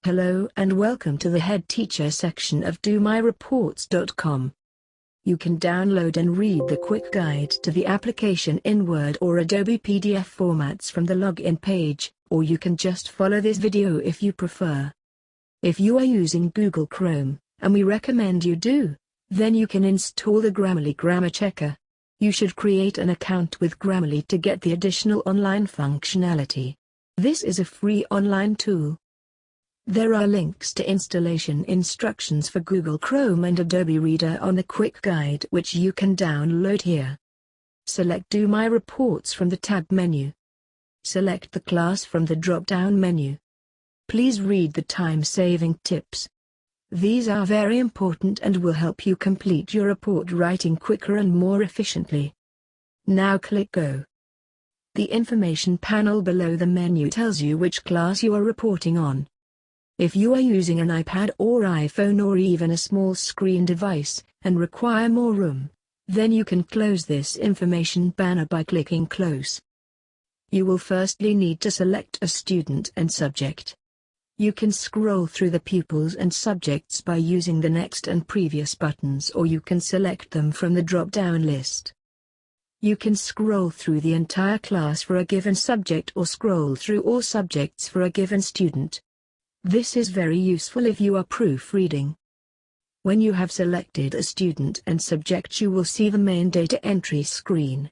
Hello and welcome to the Head Teacher section of DoMyReports.com. You can download and read the quick guide to the application in Word or Adobe PDF formats from the login page, or you can just follow this video if you prefer. If you are using Google Chrome, and we recommend you do, then you can install the Grammarly Grammar Checker. You should create an account with Grammarly to get the additional online functionality. This is a free online tool. There are links to installation instructions for Google Chrome and Adobe Reader on the quick guide which you can download here. Select Do My Reports from the tab menu. Select the class from the drop-down menu. Please read the time-saving tips. These are very important and will help you complete your report writing quicker and more efficiently. Now click Go. The information panel below the menu tells you which class you are reporting on. If you are using an iPad or iPhone or even a small screen device, and require more room, then you can close this information banner by clicking Close. You will firstly need to select a student and subject. You can scroll through the pupils and subjects by using the Next and Previous buttons, or you can select them from the drop-down list. You can scroll through the entire class for a given subject or scroll through all subjects for a given student. This is very useful if you are proofreading. When you have selected a student and subject, you will see the main data entry screen.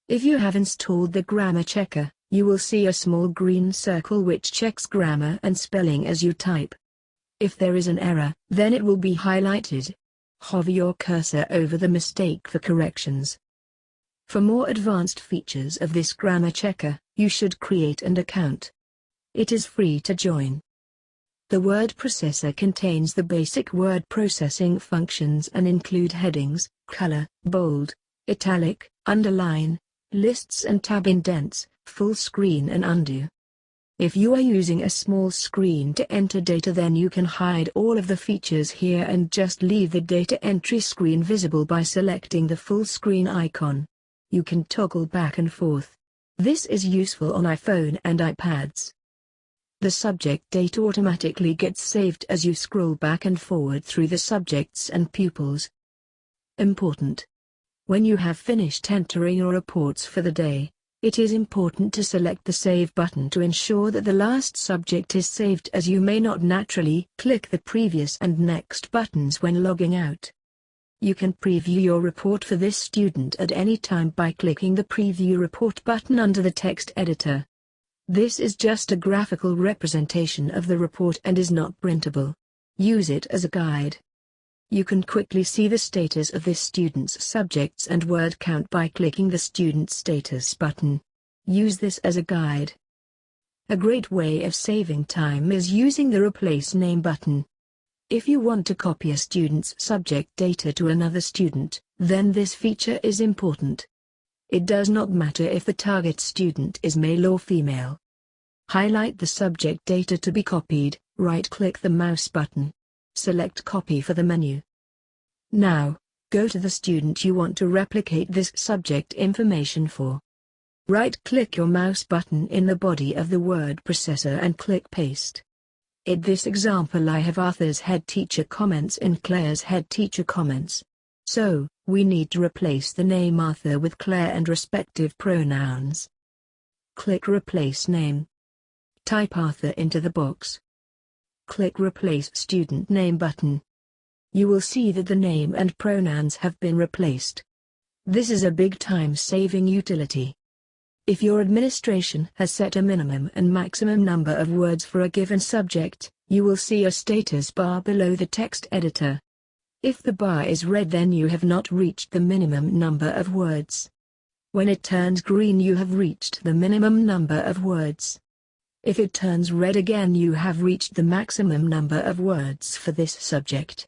If you have installed the Grammar Checker, you will see a small green circle which checks grammar and spelling as you type. If there is an error, then it will be highlighted. Hover your cursor over the mistake for corrections. For more advanced features of this Grammar Checker, you should create an account. It is free to join. The word processor contains the basic word processing functions and include headings, color, bold, italic, underline, lists and tab indents, full screen and undo. If you are using a small screen to enter data, then you can hide all of the features here and just leave the data entry screen visible by selecting the full screen icon. You can toggle back and forth. This is useful on iPhone and iPads. The subject data automatically gets saved as you scroll back and forward through the subjects and pupils. Important. When you have finished entering your reports for the day, it is important to select the Save button to ensure that the last subject is saved, as you may not naturally click the Previous and Next buttons when logging out. You can preview your report for this student at any time by clicking the Preview Report button under the text editor. This is just a graphical representation of the report and is not printable. Use it as a guide. You can quickly see the status of this student's subjects and word count by clicking the Student Status button. Use this as a guide. A great way of saving time is using the Replace Name button. If you want to copy a student's subject data to another student, then this feature is important. It does not matter if the target student is male or female. Highlight the subject data to be copied, right-click the mouse button. Select Copy for the menu. Now, go to the student you want to replicate this subject information for. Right-click your mouse button in the body of the word processor and click Paste. In this example, I have Arthur's Head Teacher Comments and Claire's Head Teacher Comments. So, we need to replace the name Arthur with Claire and respective pronouns. Click Replace Name. Type Arthur into the box. Click Replace Student Name button. You will see that the name and pronouns have been replaced. This is a big time-saving utility. If your administration has set a minimum and maximum number of words for a given subject, you will see a status bar below the text editor. If the bar is red, then you have not reached the minimum number of words. When it turns green, you have reached the minimum number of words. If it turns red again, you have reached the maximum number of words for this subject.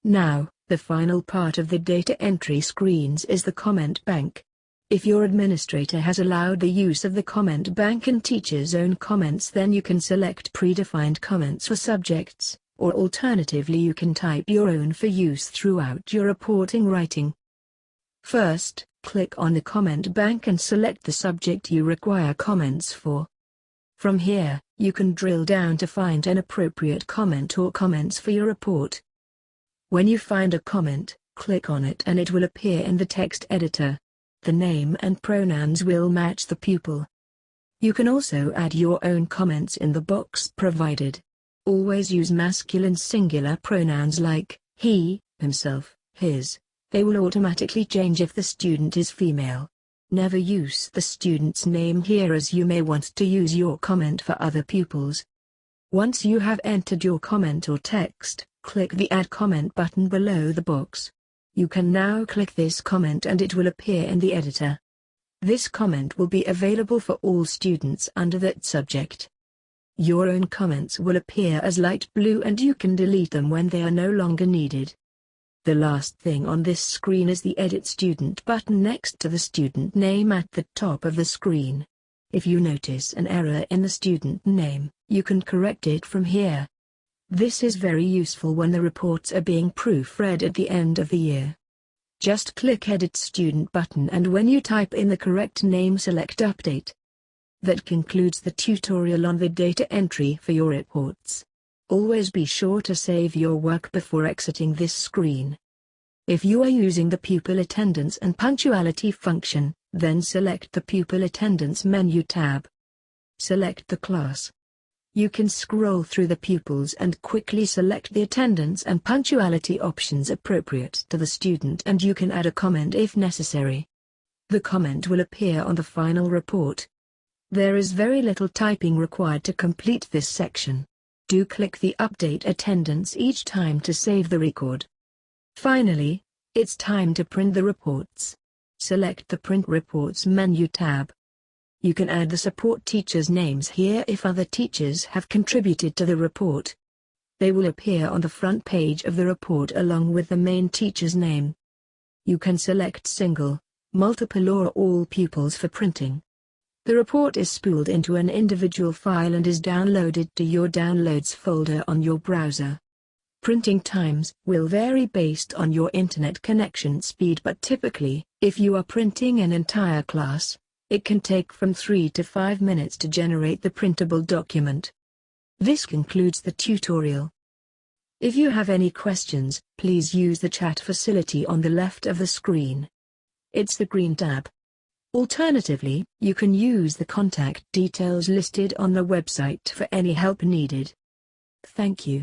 Now, the final part of the data entry screens is the comment bank. If your administrator has allowed the use of the comment bank and teacher's own comments, then you can select predefined comments for subjects, or alternatively you can type your own for use throughout your reporting writing. First, click on the comment bank and select the subject you require comments for. From here, you can drill down to find an appropriate comment or comments for your report. When you find a comment, click on it and it will appear in the text editor. The name and pronouns will match the pupil. You can also add your own comments in the box provided. Always use masculine singular pronouns like he, himself, his. They will automatically change if the student is female. Never use the student's name here as you may want to use your comment for other pupils. Once you have entered your comment or text, click the Add Comment button below the box. You can now click this comment and it will appear in the editor. This comment will be available for all students under that subject. Your own comments will appear as light blue and you can delete them when they are no longer needed. The last thing on this screen is the Edit Student button next to the student name at the top of the screen. If you notice an error in the student name, you can correct it from here. This is very useful when the reports are being proofread at the end of the year. Just click Edit Student button and when you type in the correct name select Update. That concludes the tutorial on the data entry for your reports. Always be sure to save your work before exiting this screen. If you are using the Pupil Attendance and Punctuality function, then select the Pupil Attendance menu tab. Select the class. You can scroll through the pupils and quickly select the attendance and punctuality options appropriate to the student and you can add a comment if necessary. The comment will appear on the final report. There is very little typing required to complete this section. Do click the Update Attendance each time to save the record. Finally, it's time to print the reports. Select the Print Reports menu tab. You can add the support teachers' names here if other teachers have contributed to the report. They will appear on the front page of the report along with the main teacher's name. You can select single, multiple or all pupils for printing. The report is spooled into an individual file and is downloaded to your Downloads folder on your browser. Printing times will vary based on your internet connection speed, but typically, if you are printing an entire class, it can take from 3 to 5 minutes to generate the printable document. This concludes the tutorial. If you have any questions, please use the chat facility on the left of the screen. It's the green tab. Alternatively, you can use the contact details listed on the website for any help needed. Thank you.